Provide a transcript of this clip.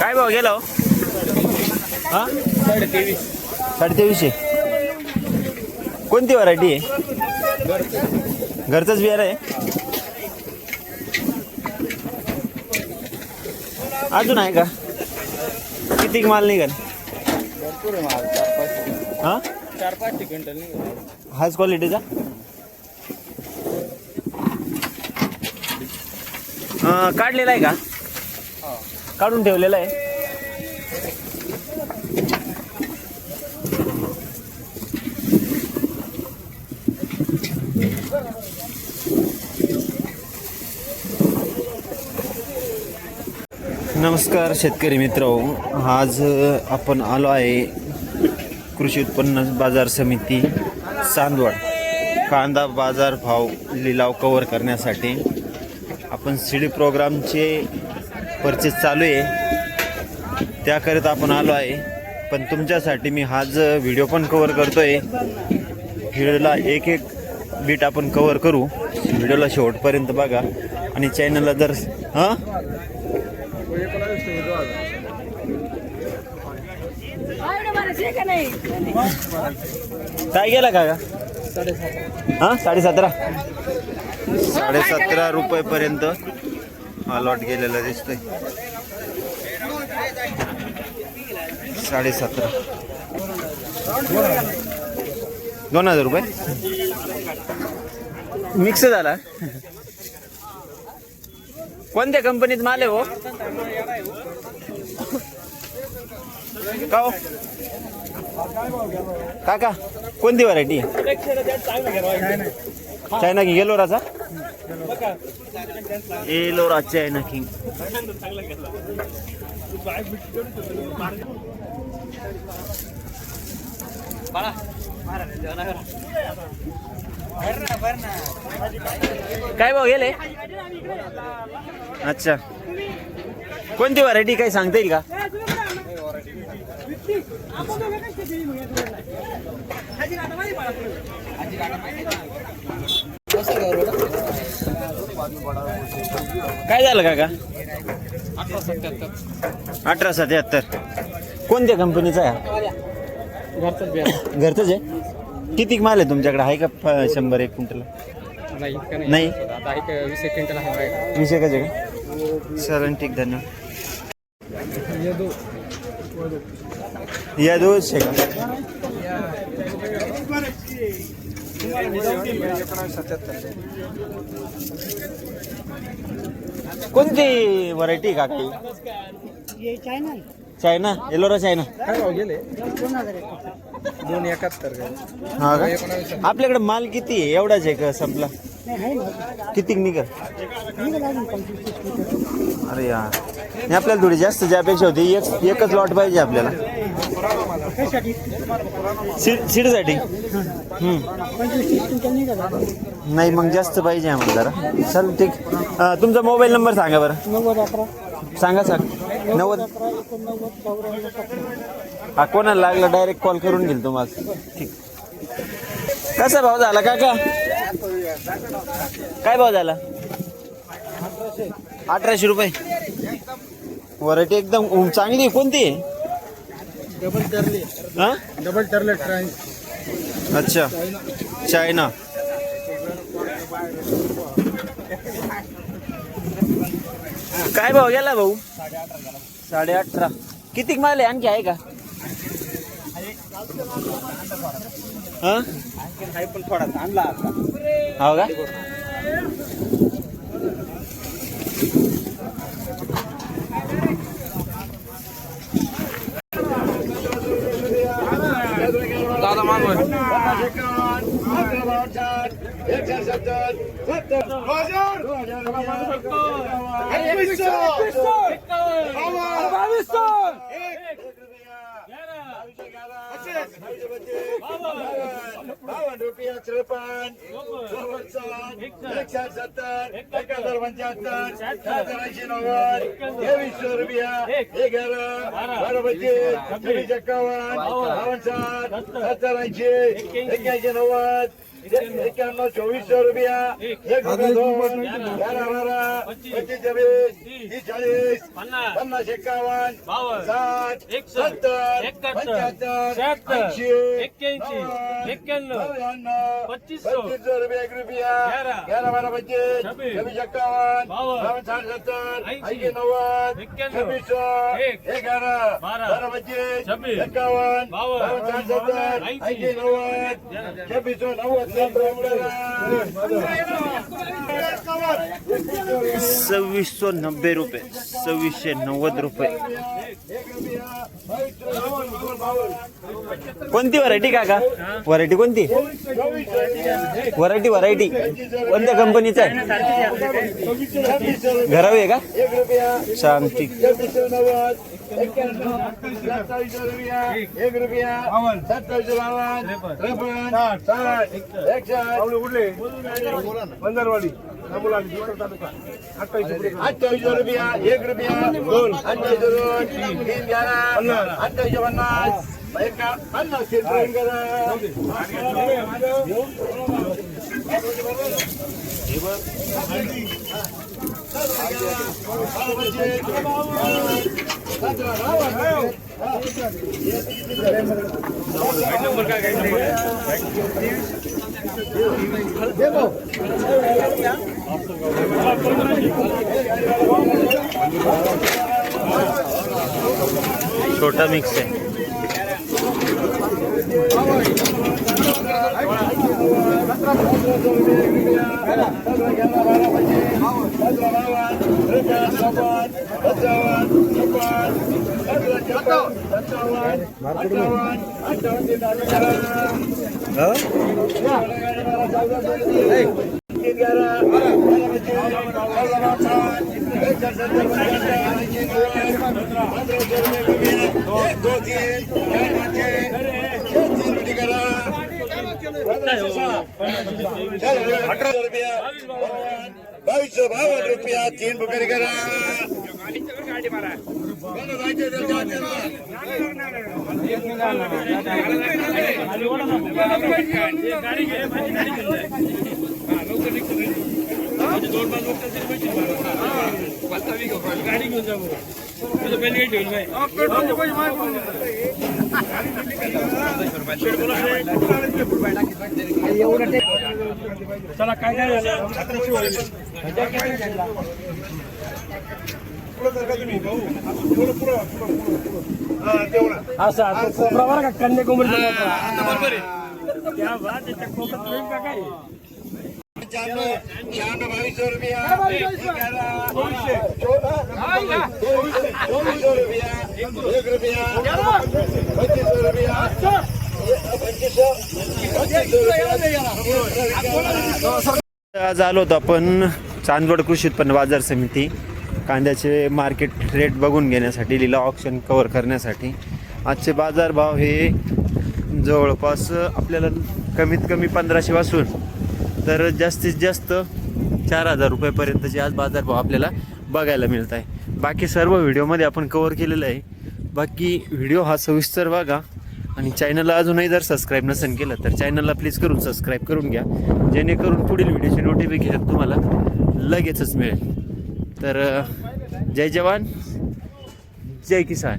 काय भाव गेला हो? हा 2300. कोणती व्हरायटी आहे? घरचंच बियाणं आहे. अजून आहे का? किती माल निघाल? भरपूर आहे माल. 4-5 हा 4-5 क्विंटल निघाल. हाच क्वालिटीचा काढलेला आहे का? काढून ठेवलेला आहे. नमस्कार शेतकरी मित्रांनो, आज आपण आलो आहे कृषी उत्पन्न बाजार समिती चांदवड. कांदा बाजार भाव लिलाव कव्हर करण्यासाठी आपण सीडी प्रोग्रामचे परचेस चालू आहे, त्याकरिता आपण आलो आहे. पण तुमच्यासाठी मी हाच व्हिडिओ पण कव्हर करतोय. व्हिडिओला एक एक बीट आपण कव्हर करू. व्हिडिओला शेवटपर्यंत बघा आणि चॅनलला जर काय गेला का? 17.5 17.5 रुपयेपर्यंत हा लॉट गेलेला दिसतोय. 17.5 2000 रुपये मिक्स झाला. कोणत्या कंपनीत माल आहे हो? का हो काका, कोणती व्हरायटी? चायना की येलोराचा? येलोरा चायना किंग. काय भाव गेले? अच्छा, कोणती व्हरायटी काही सांगता येईल का? काय झालं काका? 1877. कोणत्या कंपनीचा आहे? घरचंच आहे. किती माल आहे तुमच्याकडे? आहे का 100-1 क्विंटल? नाही 20 क्विंटल आहे. 20 आहे का? चालेल, ठीक, धन्यवाद. या दोष आहे का? कोणती व्हरायटी का काही? चायना येलोरा चायना. काय भाव गेले? 271. हा का? आपल्याकडे माल किती आहे? एवढाच आहे का? संपला? किती निघल? अरे यार, नाही आपल्याला थोडी जास्त ज्यापेक्षा होती. एकच लॉट पाहिजे आपल्याला सीडसाठी. नाही मग जास्त पाहिजे आम्हाला जरा. चल ठीक. तुमचा मोबाईल नंबर सांगा बरं. 90-11 सांगा सर. 90. हा कोणाला लागला डायरेक्ट कॉल करून घेईल तुम्हाला. ठीक. कसा भाव झाला काका? काय भाव झाला? 1800 रुपये. व्हरायटी एकदम चांगली. कोणती आहे? डबल टर्लेट. अच्छा, चायना. काय भाव गेला भाऊ? 18.5. किती माल आहे? आणखी आहे का? पण थोडा आणला. हो का? दादा मागव. बावन रुपया 53 54 170 1075 780 2300 रुपया 11 12 25 26 51 52 70 80 91 2400 रुपया 1 रुपया 2 11 12 25 26 40 50 51 60 70 75 2500 रुपया 1 रुपया 11 12 25 26 51 52 70 80 90 2600 11 12 25 51 52 70 80 90 2690 2690 रुपये 2690 रुपये. कोणती व्हरायटी काका? व्हरायटी कोणती? व्हरायटी कोणत्या कंपनीचा आहे? घरावी आहे का? सांग ठीक. 1 रुपया बंदरवाडी तालुका 28 रुपया 1 रुपया 2 28 3 28 छोटा मिक्स आहे. रुपया 3 बुकरी करा. गाडी घेऊन जाऊ चला काय काय असं कोपरा का कन्याकुमारी बरोबर आहे त्या बात त्या कोपऱ्यात नाही का काय 22 रुपया 2400 रुपया 1 रुपया 25 रुपया 2500 आज आलो होतो आपण चांदवड कृषी उत्पन्न बाजार समिती कांद्याचे मार्केट रेट बघून घेण्यासाठी, लिलाव ऑक्शन कव्हर करण्यासाठी. आजचे बाजारभाव हे जवळपास आपल्याला कमीत कमी 1500 पासून तर जास्तीत जास्त 4000 रुपयेपर्यंतचे आज बाजारभाव आपल्याला बघायला मिळत आहे. बाकी सर्व व्हिडिओमध्ये आपण कव्हर केलेलं आहे. बाकी व्हिडिओ हा सविस्तर बघा आणि चॅनलला अजूनही जर सबस्क्राईब नसेल केलं तर चॅनलला प्लीज करून सबस्क्राईब करून घ्या, जेणेकरून पुढील व्हिडिओचे नोटिफिकेशन तुम्हाला लगेचच मिळेल. तर जय जवान जय किसान.